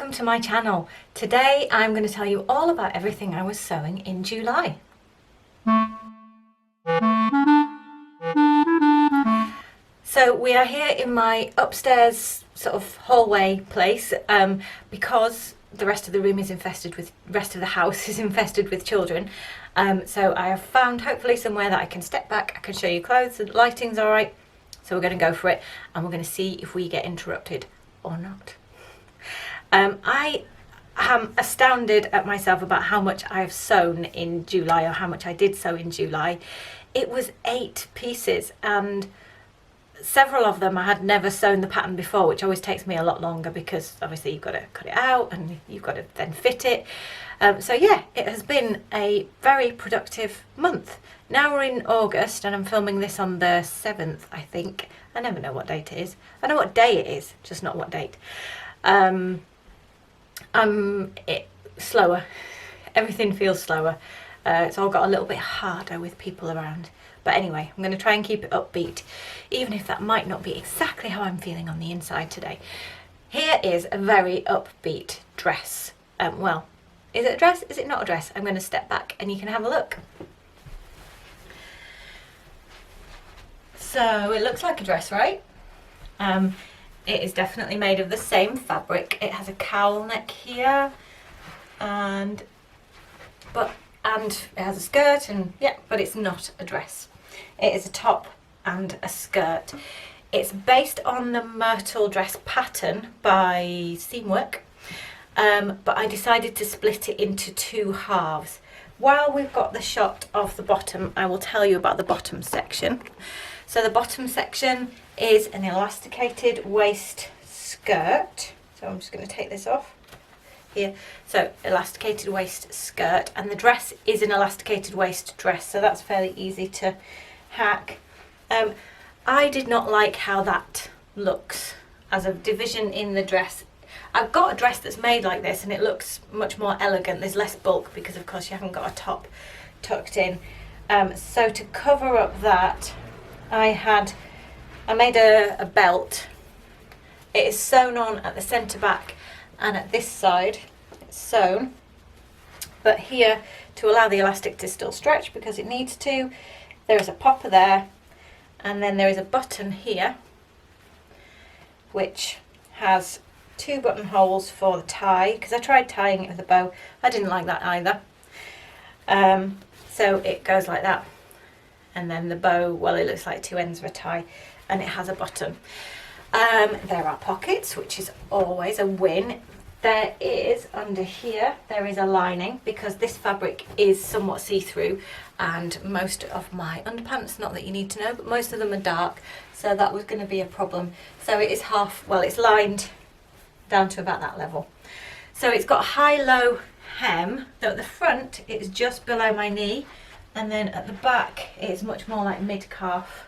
welcome to my channel. Today I'm going to tell you all about everything I was sewing in July. So we are here in my upstairs sort of hallway place because the rest of the room is infested with, rest of the house is infested with children. So I have found hopefully somewhere that I can step back, I can show you clothes, the lighting's alright. So we're going to go for it and we're going to see if we get interrupted or not. I am astounded at myself about how much I have sewn in July, or how much I did sew in July. It was 8 pieces and several of them I had never sewn the pattern before, which always takes me a lot longer because obviously you've got to cut it out and you've got to then fit it. So yeah, it has been a very productive month. Now we're in August and I'm filming this on the 7th, I think. I never know what date it is. I know what day it is, just not what date. Slower. Everything feels slower. It's all got a little bit harder with people around. But anyway, I'm going to try and keep it upbeat, even if that might not be exactly how I'm feeling on the inside today. Here is a very upbeat dress. Well, is it a dress? Is it not a dress? I'm going to step back and you can have a look. So it looks like a dress, right? It is definitely made of the same fabric. It has a cowl neck here, and it has a skirt, and yeah, but it's not a dress. It is a top and a skirt. It's based on the Myrtle dress pattern by Seamwork, but I decided to split it into 2 halves. While we've got the shot of the bottom, I will tell you about the bottom section. So the bottom section is an elasticated waist skirt. So I'm just going to take this off here. So elasticated waist skirt, and the dress is an elasticated waist dress, so that's fairly easy to hack. I did not like how that looks as a division in the dress. I've got a dress that's made like this and it looks much more elegant. There's less bulk because of course you haven't got a top tucked in. So to cover up that, I made a belt. It is sewn on at the centre back and at this side it's sewn, but here, to allow the elastic to still stretch because it needs to, there is a popper there, and then there is a button here which has 2 buttonholes for the tie, because I tried tying it with a bow. I didn't like that either. So it goes like that, and then the bow, well, it looks like 2 ends of a tie, and it has a button. There are pockets, which is always a win. There is, under here, there is a lining because this fabric is somewhat see-through, and most of my underpants, not that you need to know, but most of them are dark, so that was going to be a problem. So it is it's lined down to about that level. So it's got high-low hem, though at the front it is just below my knee, and then at the back it is much more like mid-calf.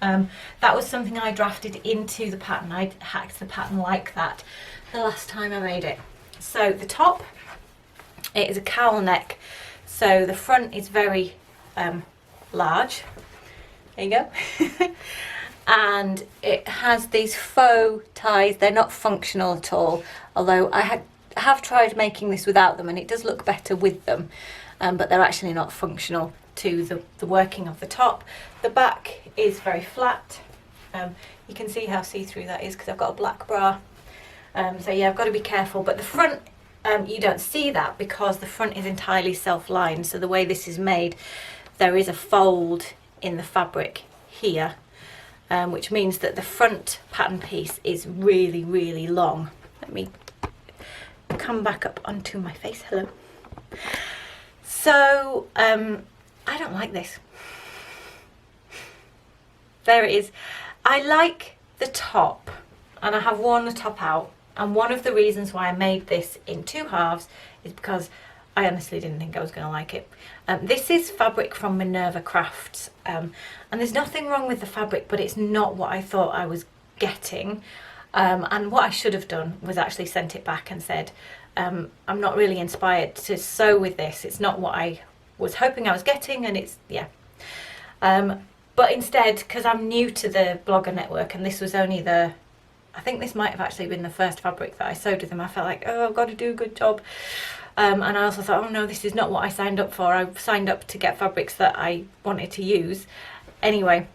That was something I drafted into the pattern. I hacked the pattern like that the last time I made it. So the top, it is a cowl neck, so the front is very large. There you go. And it has these faux ties. They're not functional at all, although I have tried making this without them and it does look better with them, but they're actually not functional to the working of the top. The back is very flat. You can see how see-through that is because I've got a black bra. So yeah, I've got to be careful. But the front, you don't see that because the front is entirely self-lined. So the way this is made, there is a fold in the fabric here, which means that the front pattern piece is really, really long. Let me come back up onto my face. Hello. So I don't like this. There it is. I like the top, and I have worn the top out, and one of the reasons why I made this in 2 halves is because I honestly didn't think I was going to like it. This is fabric from Minerva Crafts, and there's nothing wrong with the fabric, but it's not what I thought I was getting. And what I should have done was actually sent it back and said, I'm not really inspired to sew with this. It's not what I was hoping I was getting, and it's, yeah. But instead, because I'm new to the blogger network and this was only the I think this might have actually been the first fabric that I sewed with him. I felt like, oh, I've got to do a good job. And I also thought, oh no, this is not what I signed up for. I signed up to get fabrics that I wanted to use. Anyway,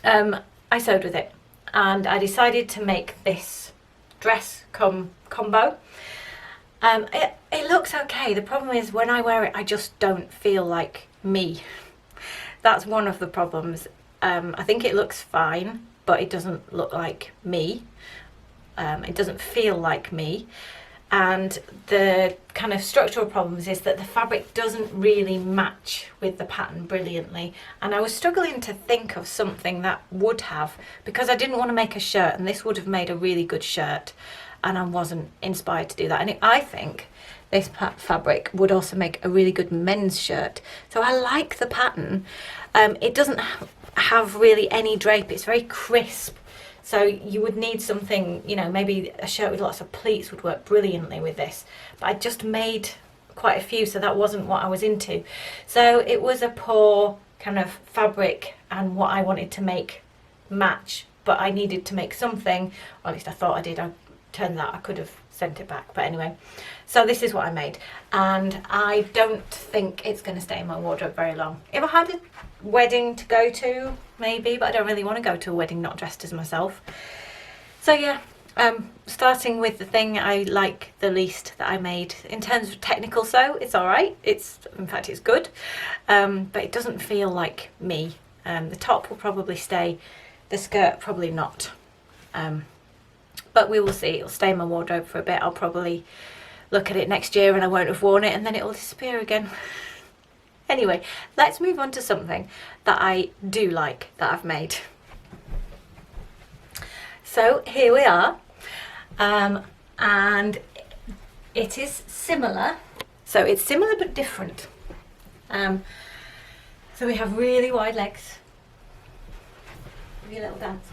I sewed with it, and I decided to make this dress combo. It looks okay. The problem is when I wear it, I just don't feel like me. That's one of the problems. I think it looks fine, but it doesn't look like me. It doesn't feel like me. And the kind of structural problems is that the fabric doesn't really match with the pattern brilliantly. And I was struggling to think of something that would have, because I didn't want to make a shirt, and this would have made a really good shirt, and I wasn't inspired to do that. And I think this fabric would also make a really good men's shirt. So I like the pattern. It doesn't have really any drape. It's very crisp. So you would need something, you know, maybe a shirt with lots of pleats would work brilliantly with this. But I just made quite a few, so that wasn't what I was into. So it was a poor kind of fabric, and what I wanted to make match, but I needed to make something, or at least I thought I did. I turned out I could have sent it back, but anyway. So this is what I made, and I don't think it's going to stay in my wardrobe very long. If I had a wedding to go to, maybe, but I don't really want to go to a wedding not dressed as myself. So yeah, starting with the thing I like the least that I made. In terms of technical sew, it's alright. In fact, it's good, but it doesn't feel like me. The top will probably stay, the skirt probably not. But we will see. It'll stay in my wardrobe for a bit. I'll probably look at it next year and I won't have worn it, and then it will disappear again. Anyway, let's move on to something that I do like that I've made. So here we are, and it is similar. So it's similar but different. So we have really wide legs. Give you a little dance.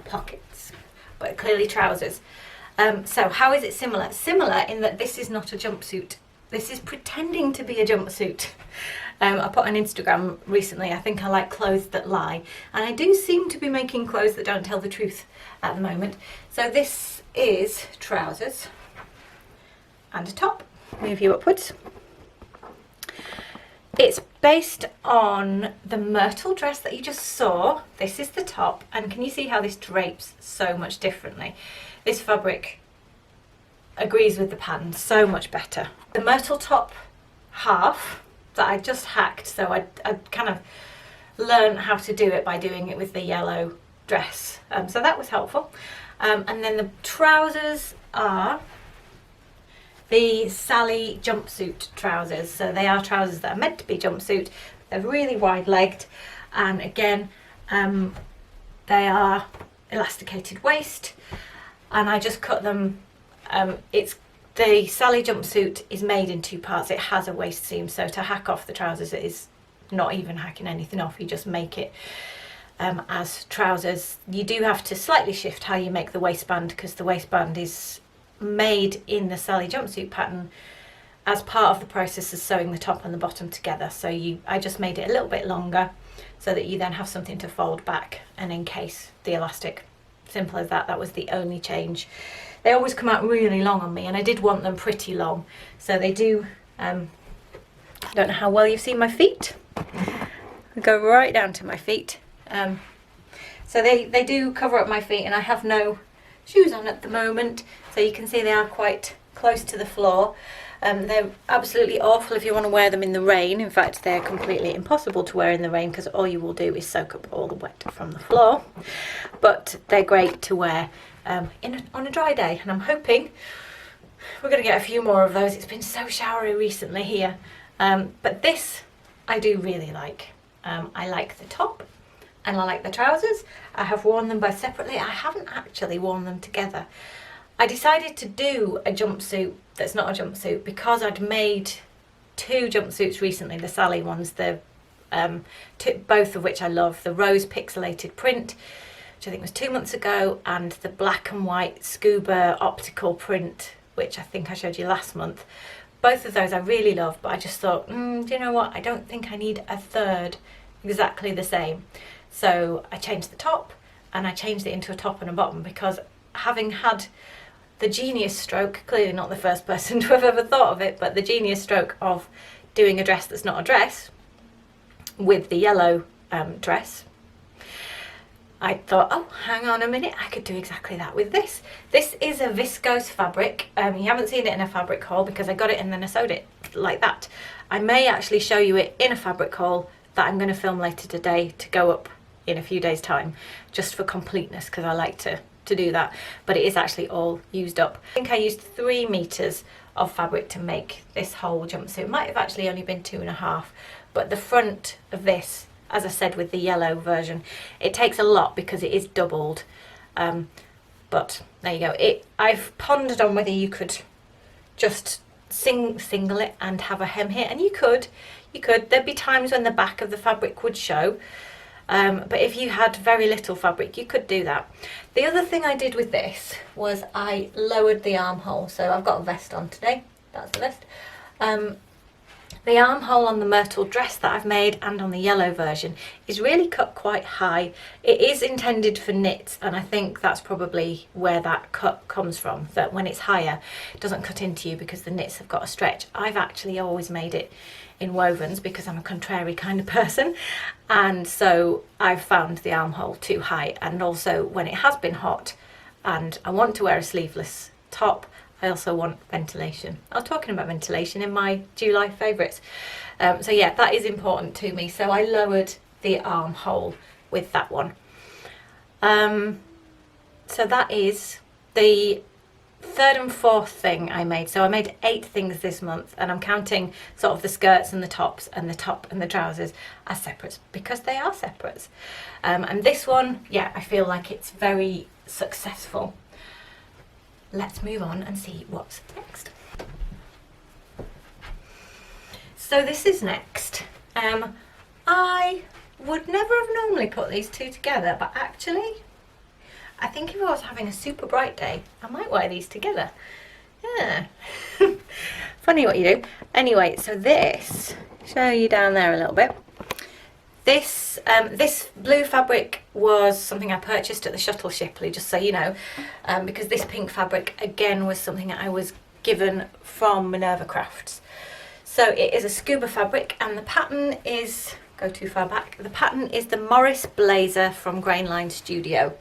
Pockets, but clearly trousers. So how is it similar? Similar in that this is not a jumpsuit. This is pretending to be a jumpsuit. I put on Instagram recently, I think I like clothes that lie, and I do seem to be making clothes that don't tell the truth at the moment. So this is trousers and a top. Move you upwards. It's based on the Myrtle dress that you just saw. This is the top, and can you see how this drapes so much differently? This fabric agrees with the pattern so much better. The Myrtle top half that I just hacked, so I kind of learned how to do it by doing it with the yellow dress, so that was helpful. And then the trousers are the Sallie Jumpsuit trousers. So they are trousers that are meant to be jumpsuit. They're really wide legged, and again they are elasticated waist, and I just cut them. It's the Sallie Jumpsuit is made in two parts. It has a waist seam, so to hack off the trousers, it is not even hacking anything off. You just make it as trousers. You do have to slightly shift how you make the waistband, because the waistband is made in the Sallie Jumpsuit pattern as part of the process of sewing the top and the bottom together. So I just made it a little bit longer so that you then have something to fold back and encase the elastic. Simple as that. That was the only change. They always come out really long on me, and I did want them pretty long, so they do. I don't know how well you've seen my feet. I go right down to my feet. So they do cover up my feet, and I have no shoes on at the moment, so you can see they are quite close to the floor. They're absolutely awful if you want to wear them in the rain. In fact, they're completely impossible to wear in the rain, because all you will do is soak up all the wet from the floor. But they're great to wear on a dry day, and I'm hoping we're going to get a few more of those. It's been so showery recently here, but this I do really like. I like the top and I like the trousers. I have worn them both separately. I haven't actually worn them together. I decided to do a jumpsuit that's not a jumpsuit because I'd made two jumpsuits recently, the Sallie ones, both of which I love. The rose pixelated print, which I think was 2 months ago, and the black and white scuba optical print, which I think I showed you last month. Both of those I really love, but I just thought, do you know what? I don't think I need a third exactly the same. So I changed the top, and I changed it into a top and a bottom, because having had the genius stroke, clearly not the first person to have ever thought of it, but the genius stroke of doing a dress that's not a dress with the yellow dress, I thought, oh, hang on a minute, I could do exactly that with this. This is a viscose fabric. You haven't seen it in a fabric haul because I got it and then I sewed it like that. I may actually show you it in a fabric haul that I'm going to film later today to go up in a few days' time, just for completeness, because I like to do that. But it is actually all used up. I think I used 3 meters of fabric to make this whole jumpsuit. It might have actually only been 2.5, but the front of this, as I said with the yellow version, it takes a lot because it is doubled, but there you go. I've pondered on whether you could just single it and have a hem here, and you could. There'd be times when the back of the fabric would show, but if you had very little fabric, you could do that. The other thing I did with this was I lowered the armhole. So I've got a vest on today, that's the vest. The armhole on the Myrtle dress that I've made and on the yellow version is really cut quite high. It is intended for knits, and I think that's probably where that cut comes from, that when it's higher it doesn't cut into you because the knits have got a stretch. I've actually always made it in wovens because I'm a contrary kind of person, and so I've found the armhole too high. And also when it has been hot and I want to wear a sleeveless top, I also want ventilation. I was talking about ventilation in my July favourites. So yeah, that is important to me. So I lowered the armhole with that one. So that is the 3rd and 4th thing I made. So I made 8 things this month, and I'm counting sort of the skirts and the tops and the top and the trousers as separates because they are separates. And this one, yeah, I feel like it's very successful. Let's move on and see what's next. So this is next. I would never have normally put these two together, but actually I think if I was having a super bright day, I might wear these together. Yeah. Funny what you do. Anyway, so this, show you down there a little bit. This this blue fabric was something I purchased at the shuttle Shipley, just so you know, because this pink fabric again was something I was given from Minerva Crafts. So it is a scuba fabric, and the pattern is, go too far back, the pattern is the Morris Blazer from Grainline Studio,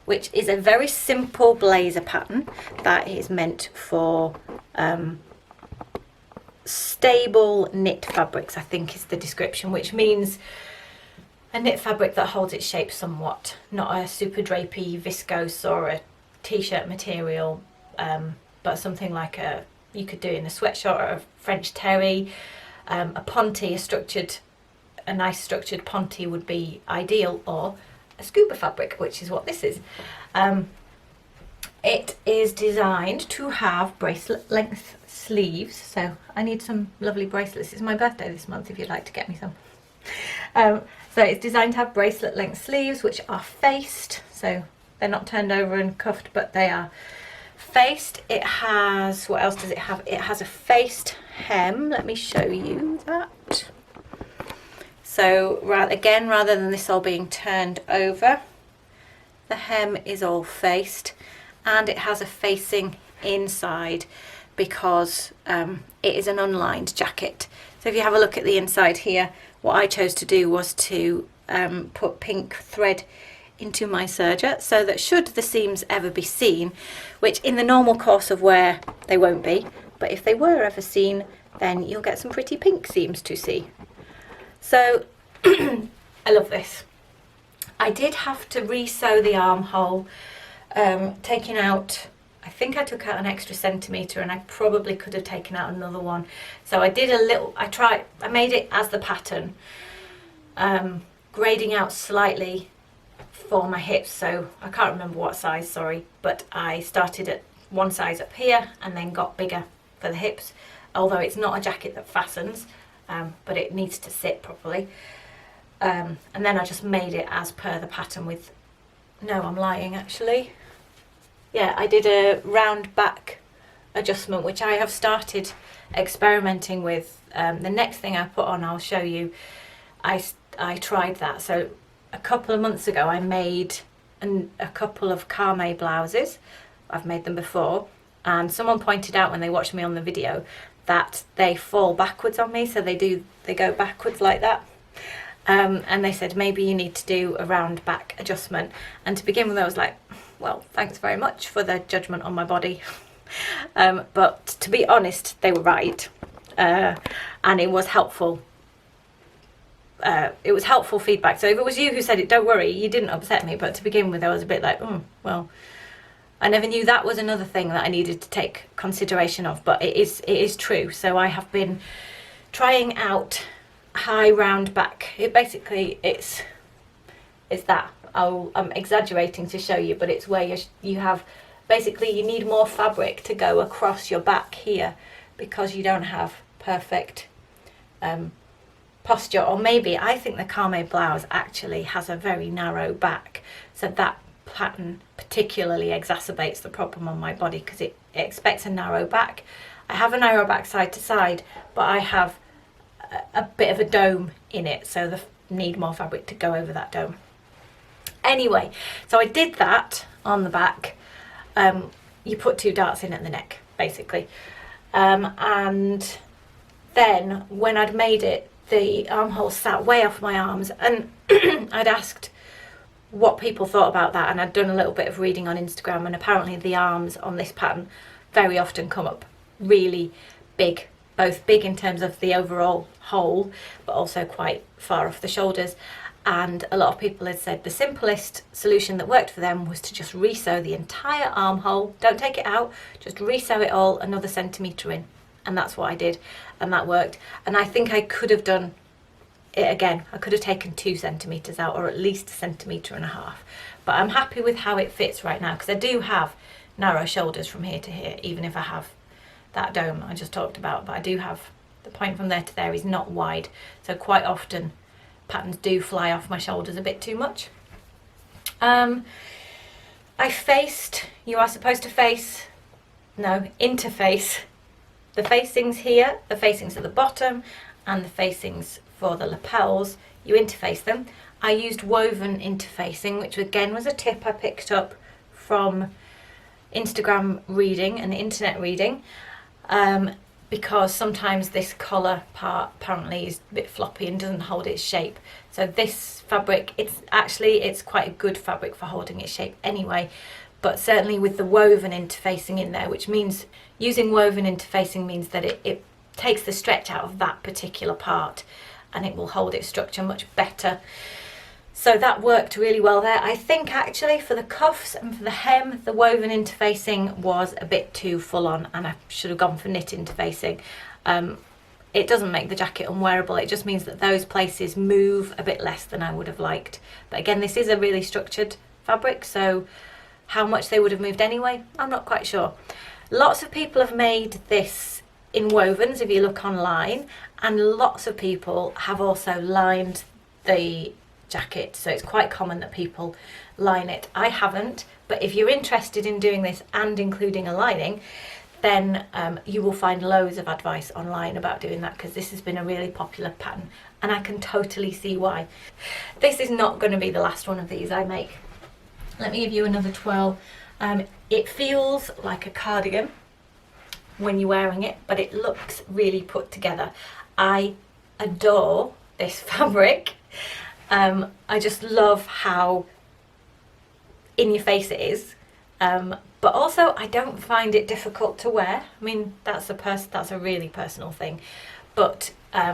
which is a very simple blazer pattern that is meant for stable knit fabrics, I think is the description, which means a knit fabric that holds its shape somewhat, not a super drapey viscose or a t-shirt material, but something like you could do in a sweatshirt or a French terry. A ponte, a nice structured ponte would be ideal, or a scuba fabric, which is what this is. It is designed to have bracelet length sleeves, so I need some lovely bracelets. It's my birthday this month if you'd like to get me some. So it's designed to have bracelet length sleeves, which are faced, so they're not turned over and cuffed, but they are faced. It has, what else does it have? It has a faced hem. Let me show you that. So again, rather than this all being turned over, the hem is all faced, and it has a facing inside because it is an unlined jacket. So if you have a look at the inside here, what I chose to do was to put pink thread into my serger so that should the seams ever be seen, which in the normal course of wear they won't be, but if they were ever seen, then you'll get some pretty pink seams to see. So I love this. I did have to re-sew the armhole, taking out, I think I took out an extra centimetre, and I probably could have taken out another one. So I did a little, I made it as the pattern, grading out slightly for my hips. So I can't remember what size, sorry, but I started at one size up here and then got bigger for the hips, although it's not a jacket that fastens, but it needs to sit properly. And then I just made it as per the pattern with, no, I'm lying actually. Yeah, I did a round back adjustment, which I have started experimenting with. The next thing I put on, I'll show you. I tried that. So a couple of months ago I made a couple of Kame blouses. I've made them before, and someone pointed out when they watched me on the video that they fall backwards on me, so they go backwards like that. And they said maybe you need to do a round back adjustment, and to begin with I was like, well, thanks very much for the judgment on my body. But to be honest, they were right, and it was helpful. It was helpful feedback. So if it was you who said it, don't worry, you didn't upset me. But to begin with, I was a bit like, well, I never knew that was another thing that I needed to take consideration of. But it is true. So I have been trying out high round back. It's that. I'm exaggerating to show you, but it's where you have basically you need more fabric to go across your back here because you don't have perfect posture. Or maybe I think the Kame blouse actually has a very narrow back, so that pattern particularly exacerbates the problem on my body because it expects a narrow back. I have a narrow back side to side, but I have a bit of a dome in it, so I need more fabric to go over that dome. Anyway, so I did that on the back. You put 2 darts in at the neck basically, and then when I'd made it, the armholes sat way off my arms, and I'd asked what people thought about that, and I'd done a little bit of reading on Instagram, and apparently the arms on this pattern very often come up really big, both big in terms of the overall hole, but also quite far off the shoulders. And a lot of people had said the simplest solution that worked for them was to just resew the entire armhole, don't take it out, just resew it all another centimetre in. And that's what I did, and that worked. And I think I could have done it again. I could have taken 2 centimetres out, or at least 1.5 centimetres. But I'm happy with how it fits right now, because I do have narrow shoulders from here to here, even if I have that dome I just talked about. But I do have, the point from there to there is not wide, so quite often patterns do fly off my shoulders a bit too much. I faced, you are supposed to face, no, interface the facings here, the facings at the bottom, and the facings for the lapels. You interface them. I used woven interfacing, which again was a tip I picked up from Instagram reading and internet reading, because sometimes this collar part apparently is a bit floppy and doesn't hold its shape. So this fabric, it's quite a good fabric for holding its shape anyway, but certainly with the woven interfacing in there, which means using woven interfacing means that it takes the stretch out of that particular part, and it will hold its structure much better. So that worked really well there. I think actually for the cuffs and for the hem, the woven interfacing was a bit too full on, and I should have gone for knit interfacing. It doesn't make the jacket unwearable, it just means that those places move a bit less than I would have liked. But again, this is a really structured fabric, so how much they would have moved anyway, I'm not quite sure. Lots of people have made this in wovens if you look online, and lots of people have also lined the jacket, so it's quite common that people line it. I haven't, but if you're interested in doing this and including a lining, then you will find loads of advice online about doing that, because this has been a really popular pattern, and I can totally see why. This is not going to be the last one of these I make. Let me give you another twirl. It feels like a cardigan when you're wearing it, but it looks really put together. I adore this fabric. I just love how in your face it is, but also I don't find it difficult to wear. I mean, that's a really personal thing, but like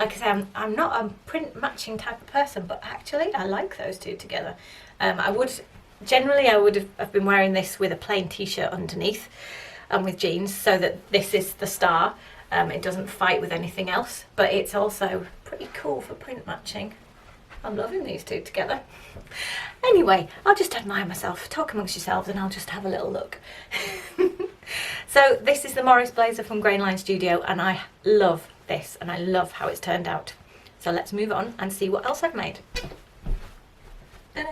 I say, I'm not a print matching type of person, but actually I like those two together. I would have been wearing this with a plain t-shirt underneath and with jeans, so that this is the star. It doesn't fight with anything else, but it's also pretty cool for print matching. I'm loving these two together. Anyway, I'll just admire myself. Talk amongst yourselves and I'll just have a little look. So this is the Morris blazer from Grainline Studio, and I love this and I love how it's turned out. So let's move on and see what else I've made. Ta-da!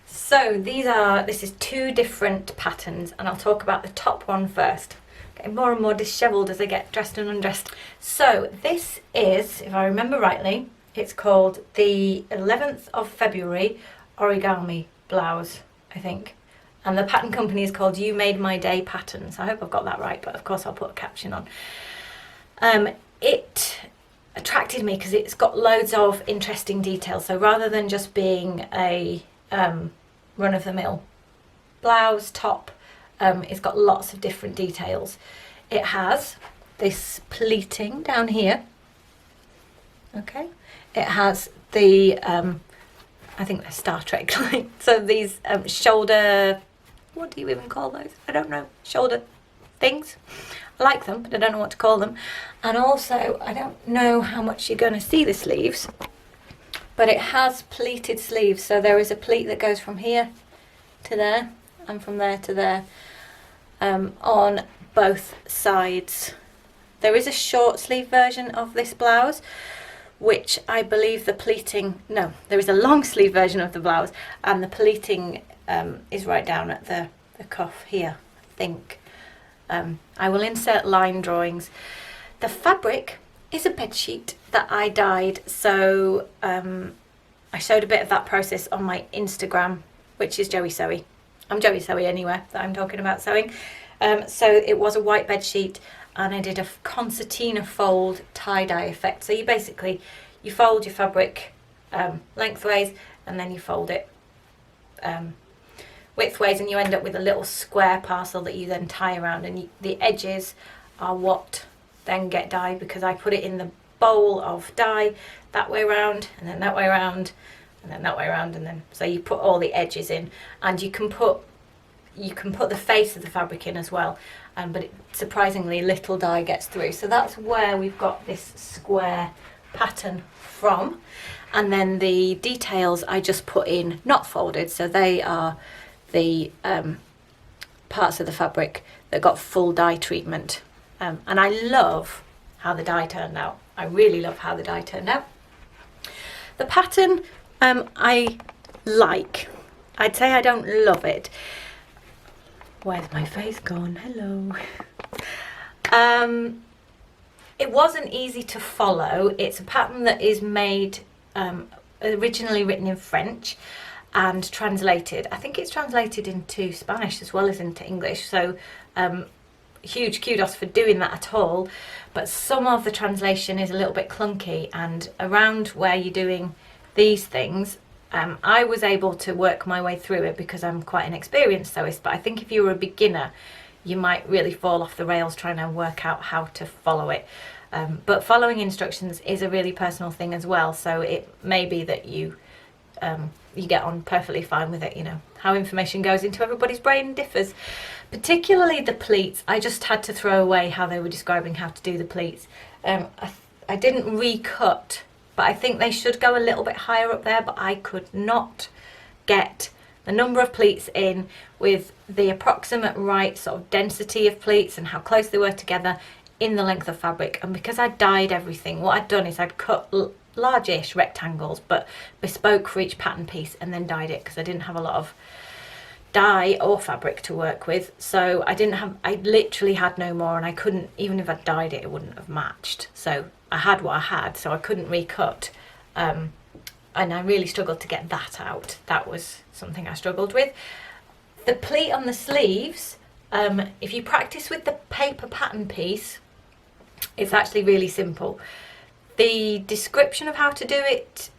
So this is 2 different patterns, and I'll talk about the top one first. Getting more and more dishevelled as I get dressed and undressed. So this is, if I remember rightly, It's called the 11th of February Origami Blouse, I think. And the pattern company is called You Made My Day Patterns. I hope I've got that right, but of course I'll put a caption on. It attracted me because it's got loads of interesting details. So rather than just being a run-of-the-mill blouse top, it's got lots of different details. It has this pleating down here. Okay. It has the, I think they're Star Trek, so these shoulder, what do you even call those? I don't know, shoulder things. I like them, but I don't know what to call them. And also, I don't know how much you're going to see the sleeves, but it has pleated sleeves. So there is a pleat that goes from here to there and from there to there on both sides. There is a short sleeve version of this blouse, which I believe the pleating, no, there is a long sleeve version of the blouse, and the pleating is right down at the cuff here, I think. I will insert line drawings. The fabric is a bedsheet that I dyed, so I showed a bit of that process on my Instagram, which is Joey Sewy. I'm Joey Sewy anywhere that I'm talking about sewing. So it was a white bedsheet, and I did a concertina fold tie-dye effect. So you basically, you fold your fabric lengthways, and then you fold it widthways, and you end up with a little square parcel that you then tie around, and the edges are what then get dyed, because I put it in the bowl of dye that way around, and then that way around, and then that way around, and then so you put all the edges in, and you can put the face of the fabric in as well, but surprisingly little dye gets through. So that's where we've got this square pattern from. And then the details I just put in not folded, so they are the parts of the fabric that got full dye treatment. And I love how the dye turned out. I really love how the dye turned out. The pattern I like. I'd say I don't love it. Where's my face gone? Hello. It wasn't easy to follow. It's a pattern that is made, originally written in French and translated. I think it's translated into Spanish as well as into English. So huge kudos for doing that at all. But some of the translation is a little bit clunky, and around where you're doing these things, I was able to work my way through it because I'm quite an experienced sewist, but I think if you were a beginner, you might really fall off the rails trying to work out how to follow it. But following instructions is a really personal thing as well, so it may be that you get on perfectly fine with it. You know, how information goes into everybody's brain differs. Particularly the pleats, I just had to throw away how they were describing how to do the pleats. I didn't recut, but I think they should go a little bit higher up there, but I could not get the number of pleats in with the approximate right sort of density of pleats and how close they were together in the length of fabric. And because I dyed everything, what I'd done is I'd cut large-ish rectangles, but bespoke for each pattern piece, and then dyed it because I didn't have a lot of dye or fabric to work with. So I literally had no more, and I couldn't, even if I dyed it, it wouldn't have matched. So I had what I had, so I couldn't recut, and I really struggled to get that out. That was something I struggled with. The pleat on the sleeves, if you practice with the paper pattern piece, it's actually really simple. The description of how to do it,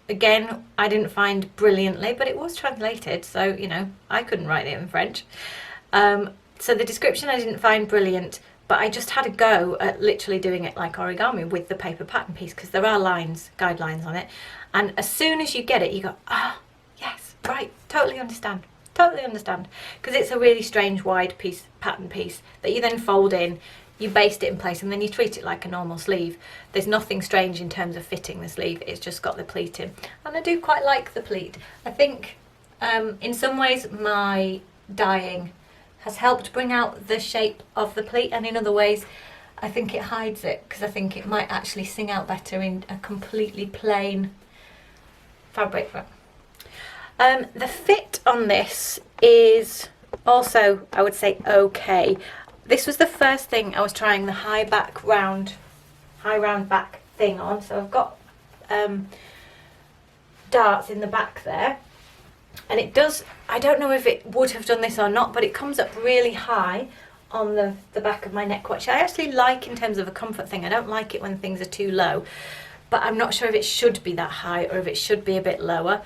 again, I didn't find brilliantly, but it was translated, so you know, I couldn't write it in French. So the description I didn't find brilliant, but I just had a go at literally doing it like origami with the paper pattern piece, because there are guidelines on it, and as soon as you get it, you go, ah, yes, right, totally understand, because it's a really strange wide pattern piece that you then fold in, you baste it in place, and then you treat it like a normal sleeve. There's nothing strange in terms of fitting the sleeve, it's just got the pleat in, and I do quite like the pleat. I think in some ways my dyeing has helped bring out the shape of the pleat, and in other ways I think it hides it, because I think it might actually sing out better in a completely plain fabric. The fit on this is also, I would say, okay. This was the first thing I was trying the high round back thing on, so I've got darts in the back there, and it does, I don't know if it would have done this or not, but it comes up really high on the back of my neck, which I actually like in terms of a comfort thing. I don't like it when things are too low, but I'm not sure if it should be that high or if it should be a bit lower,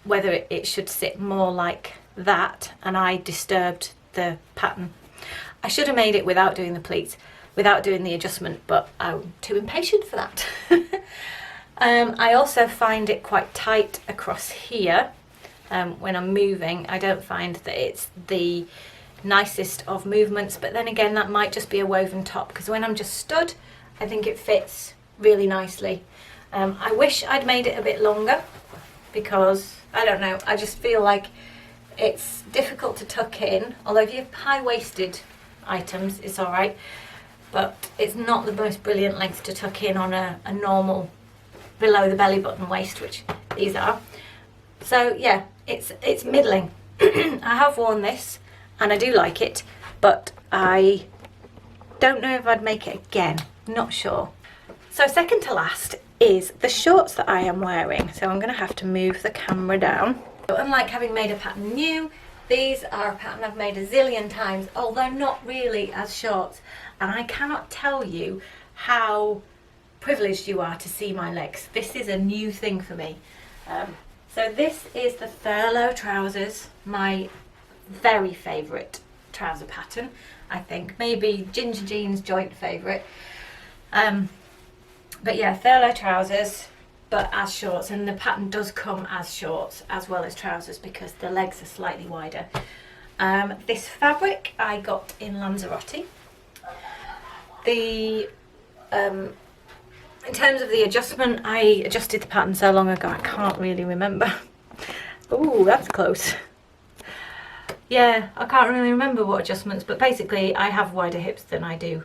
whether it should sit more like that, and I disturbed the pattern. I should have made it without doing the pleats, without doing the adjustment, but I'm too impatient for that. I also find it quite tight across here when I'm moving. I don't find that it's the nicest of movements, but then again that might just be a woven top, because when I'm just stood I think it fits really nicely. I wish I'd made it a bit longer, because I don't know, I just feel like it's difficult to tuck in, although if you have high-waisted items it's alright, but it's not the most brilliant length to tuck in on a normal below the belly button waist, which these are. So yeah, it's middling. I have worn this and I do like it, but I don't know if I'd make it again, not sure. So second to last is the shorts that I am wearing. So I'm going to have to move the camera down. So unlike having made a pattern new, these are a pattern I've made a zillion times, although not really as shorts, and I cannot tell you how privileged you are to see my legs. This is a new thing for me. So this is the Thurlow trousers, my very favourite trouser pattern, I think. Maybe Ginger Jean's joint favourite. But yeah, Thurlow trousers, but as shorts, and the pattern does come as shorts as well as trousers because the legs are slightly wider. This fabric I got in Lanzarote. In terms of the adjustment, I adjusted the pattern so long ago I can't really remember. Ooh, that's close. Yeah, I can't really remember what adjustments, but basically I have wider hips than I do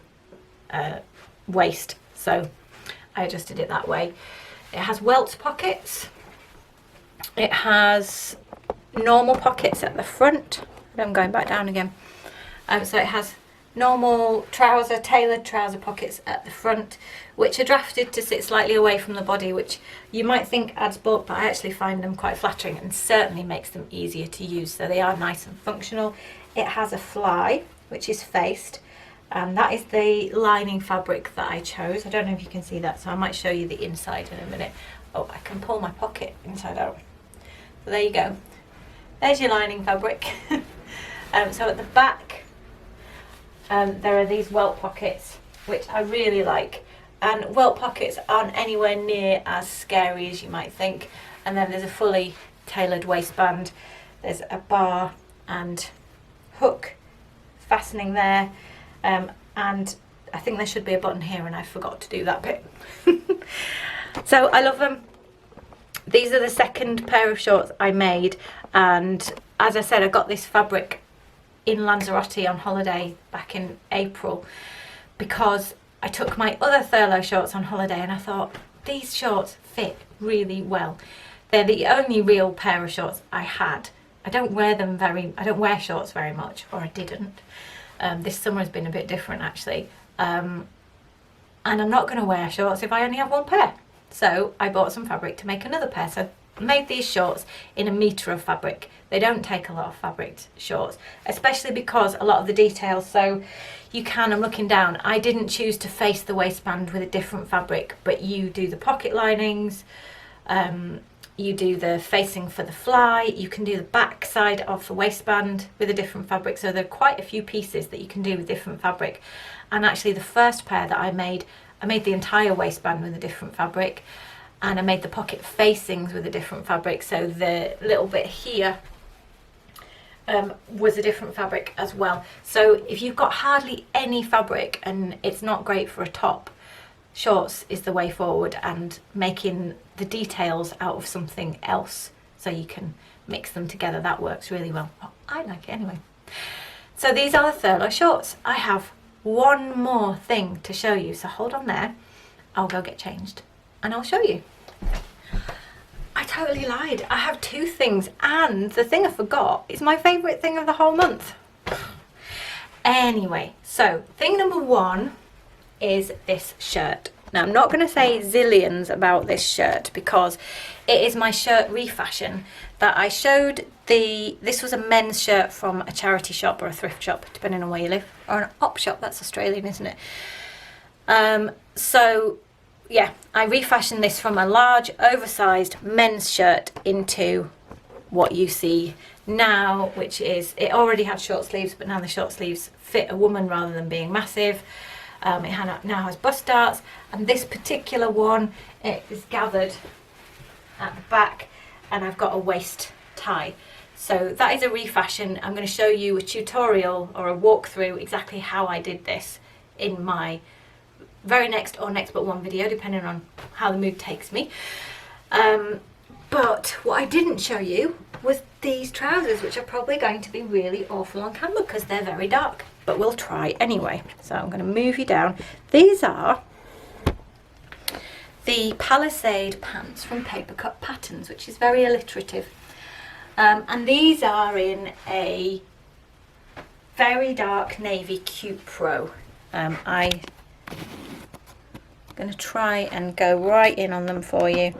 waist, so I adjusted it that way. It has welt pockets. It has normal pockets at the front. I'm going back down again. So it has normal trouser, tailored trouser pockets at the front, which are drafted to sit slightly away from the body, which you might think adds bulk, but I actually find them quite flattering and certainly makes them easier to use, so they are nice and functional. It has a fly, which is faced, and that is the lining fabric that I chose. I don't know if you can see that, so I might show you the inside in a minute. Oh, I can pull my pocket inside out. So there you go. There's your lining fabric. So at the back, there are these welt pockets, which I really like. And welt pockets aren't anywhere near as scary as you might think. And then there's a fully tailored waistband. There's a bar and hook fastening there. And I think there should be a button here and I forgot to do that bit. So I love them. These are the second pair of shorts I made. And as I said, I got this fabric in Lanzarote on holiday back in April because I took my other Thurlow shorts on holiday and I thought these shorts fit really well. They're the only real pair of shorts I had. I don't wear shorts very much, or I didn't. This summer has been a bit different actually. And I'm not going to wear shorts if I only have one pair. So I bought some fabric to make another pair. So I made these shorts in 1 metre of fabric. They don't take a lot of fabric shorts, especially because a lot of the details, so you can, I'm looking down, I didn't choose to face the waistband with a different fabric, but you do the pocket linings, you do the facing for the fly, you can do the back side of the waistband with a different fabric, so there are quite a few pieces that you can do with different fabric. And actually the first pair that I made the entire waistband with a different fabric, and I made the pocket facings with a different fabric, so the little bit here was a different fabric as well. So if you've got hardly any fabric and it's not great for a top, shorts is the way forward, and making the details out of something else so you can mix them together, that works really well. Well, I like it anyway. So these are the Thurlow shorts. I have one more thing to show you, so hold on there. I'll go get changed and I'll show you. I totally lied. I have 2 things, and the thing I forgot is my favourite thing of the whole month. Anyway, so thing number 1 is this shirt. Now, I'm not going to say zillions about this shirt because it is my shirt refashion that I showed. This was a men's shirt from a charity shop or a thrift shop, depending on where you live, or an op shop. That's Australian, isn't it? So yeah, I refashioned this from a large oversized men's shirt into what you see now, which is, it already had short sleeves, but now the short sleeves fit a woman rather than being massive. It now has bust darts, and this particular one, it is gathered at the back, and I've got a waist tie. So that is a refashion. I'm going to show you a tutorial or a walkthrough exactly how I did this in my very next or next but one video, depending on how the mood takes me. But what I didn't show you was these trousers, which are probably going to be really awful on camera because they're very dark, but we'll try anyway. So I'm going to move you down. These are the Palisade pants from Papercut Patterns, which is very alliterative. And these are in a very dark navy cupro. I'm going to try and go right in on them for you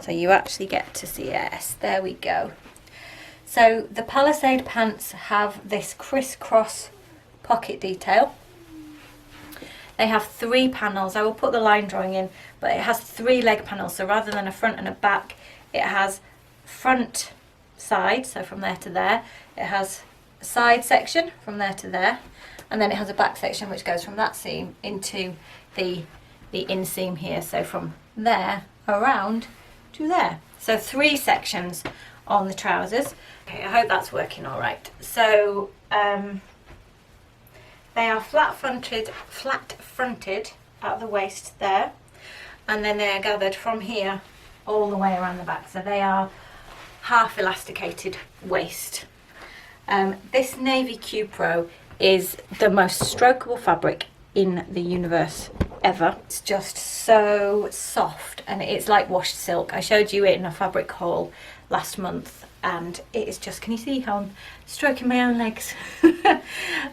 so you actually get to see. Yes, there we go. So the Palisade pants have this crisscross pocket detail. They have 3 panels. I will put the line drawing in, but it has 3 leg panels. So rather than a front and a back, it has front side, so from there to there. It has a side section from there to there, and then it has a back section which goes from that seam into the inseam here, so from there around to there. So 3 sections on the trousers. Okay, I hope that's working all right. So they are flat fronted at the waist there, and then they are gathered from here all the way around the back. So they are half elasticated waist. This navy cupro is the most strokeable fabric in the universe ever. It's just so soft, and it's like washed silk. I showed you it in a fabric haul last month, and it is just, can you see how I'm stroking my own legs?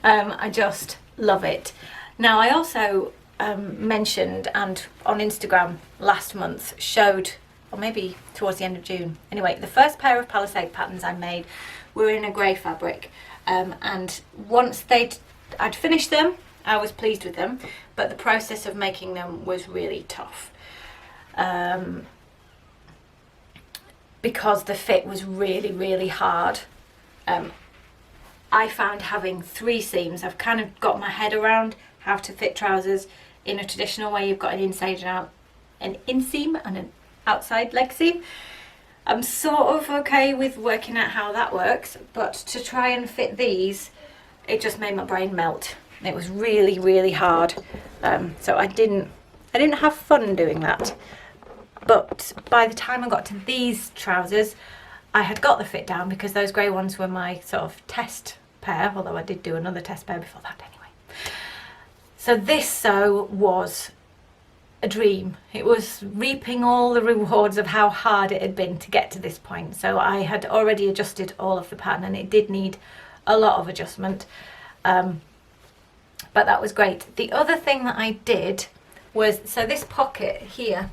I just love it. Now, I also mentioned, and on Instagram last month showed, or maybe towards the end of June, anyway, the first pair of Palisade patterns I made were in a grey fabric, and once I'd finished them, I was pleased with them, but the process of making them was really tough, because the fit was really, really hard. I found having 3 seams, I've kind of got my head around how to fit trousers in a traditional way. You've got an inside and out, an inseam and an outside leg seam. I'm sort of okay with working out how that works, but to try and fit these, it just made my brain melt. It was really, really hard. So I didn't have fun doing that. But by the time I got to these trousers, I had got the fit down, because those grey ones were my sort of test pair, although I did do another test pair before that anyway. So this sew was a dream. It was reaping all the rewards of how hard it had been to get to this point. So I had already adjusted all of the pattern, and it did need a lot of adjustment. But that was great. The other thing that I did was, so this pocket here,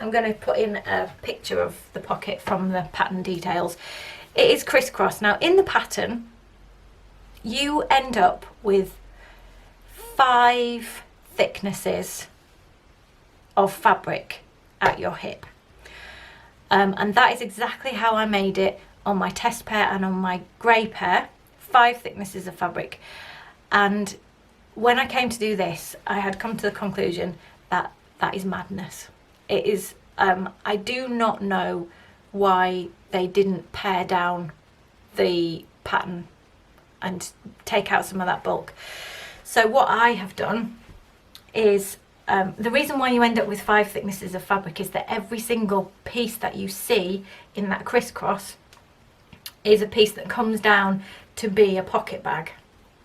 I'm going to put in a picture of the pocket from the pattern details. It is crisscross. Now, in the pattern, you end up with 5 thicknesses of fabric at your hip. And that is exactly how I made it on my test pair and on my grey pair. 5 thicknesses of fabric. And when I came to do this, I had come to the conclusion that that is madness. It is, I do not know why they didn't pare down the pattern and take out some of that bulk. So what I have done is, the reason why you end up with 5 thicknesses of fabric is that every single piece that you see in that crisscross is a piece that comes down to be a pocket bag.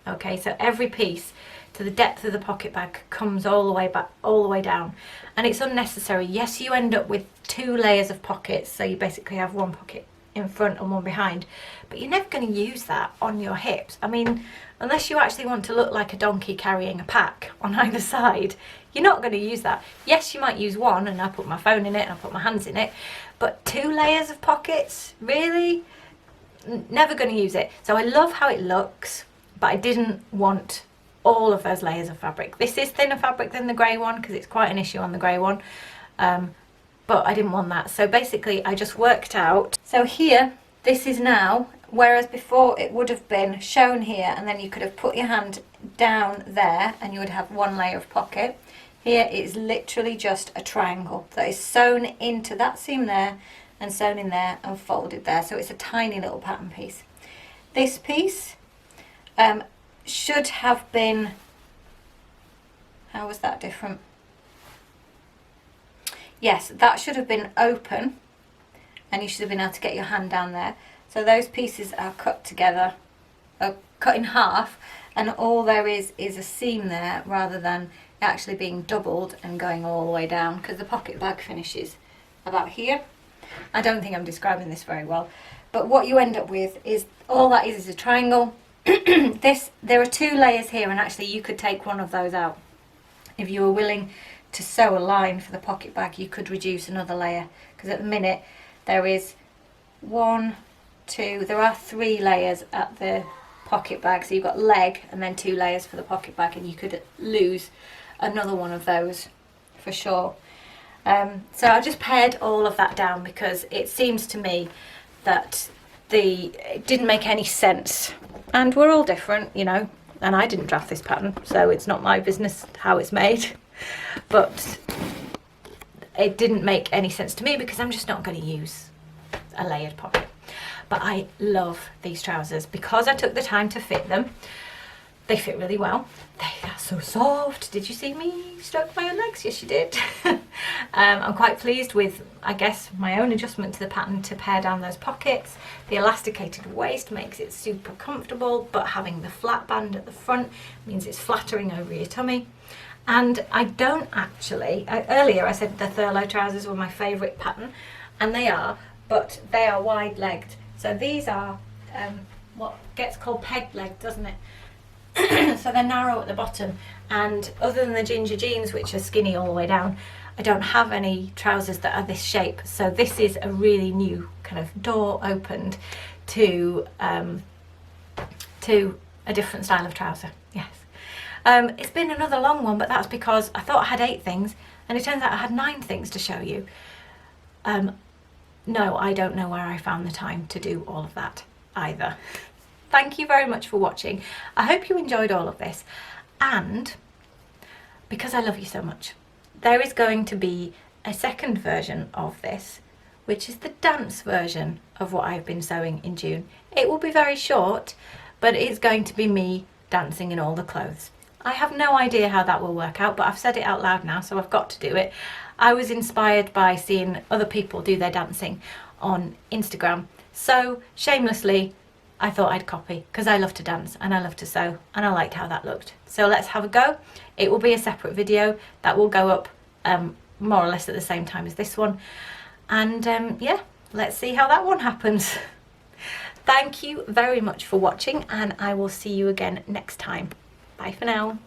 Okay, so every piece to the depth of the pocket bag comes all the way back, all the way down, and it's unnecessary. Yes, you end up with 2 layers of pockets, so you basically have 1 pocket in front and one behind, but you're never going to use that on your hips. I mean, unless you actually want to look like a donkey carrying a pack on either side, you're not going to use that. Yes, you might use one, and I'll put my phone in it and I'll put my hands in it, but 2 layers of pockets, really? Never going to use it. So I love how it looks, but I didn't want all of those layers of fabric. This is thinner fabric than the grey one because it's quite an issue on the grey one, but I didn't want that. So basically I just worked out, so here this is now, whereas before it would have been shown here and then you could have put your hand down there and you would have 1 layer of pocket. Here it is literally just a triangle that is sewn into that seam there and sewn in there and folded there, so it's a tiny little pattern piece. This piece should have been, how was that different? Yes, that should have been open and you should have been able to get your hand down there. So those pieces are cut together, cut in half, and all there is a seam there rather than actually being doubled and going all the way down, because the pocket bag finishes about here. I don't think I'm describing this very well, but what you end up with is all that is a triangle. There are 2 layers here, and actually you could take one of those out. If you were willing to sew a line for the pocket bag, you could reduce another layer, because at the minute there is 1, 2, there are 3 layers at the pocket bag, so you've got leg and then 2 layers for the pocket bag, and you could lose another one of those for sure. So I just pared all of that down because it seems to me that it didn't make any sense, and we're all different, you know, and I didn't draft this pattern, so it's not my business how it's made, but it didn't make any sense to me because I'm just not going to use a layered pocket. But I love these trousers because I took the time to fit them. They fit really well. They are so soft. Did you see me stroke my own legs? Yes, you did. I'm quite pleased with, I guess, my own adjustment to the pattern to pare down those pockets. The elasticated waist makes it super comfortable, but having the flat band at the front means it's flattering over your tummy. And I don't actually, earlier I said the Thurlow trousers were my favourite pattern, and they are, but they are wide legged. So these are what gets called peg leg, doesn't it? So they're narrow at the bottom, and other than the ginger jeans, which are skinny all the way down, I don't have any trousers that are this shape. So this is a really new kind of door opened to a different style of trouser. Yes. It's been another long one, but that's because I thought I had 8 things and it turns out I had 9 things to show you. No, I don't know where I found the time to do all of that either. Thank you very much for watching. I hope you enjoyed all of this, and because I love you so much, there is going to be a second version of this, which is the dance version of what I've been sewing in June. It will be very short, but it's going to be me dancing in all the clothes. I have no idea how that will work out, but I've said it out loud now, so I've got to do it. I was inspired by seeing other people do their dancing on Instagram, so shamelessly I thought I'd copy, because I love to dance and I love to sew and I liked how that looked. So let's have a go. It will be a separate video that will go up more or less at the same time as this one, and yeah, let's see how that one happens. Thank you very much for watching, and I will see you again next time. Bye for now.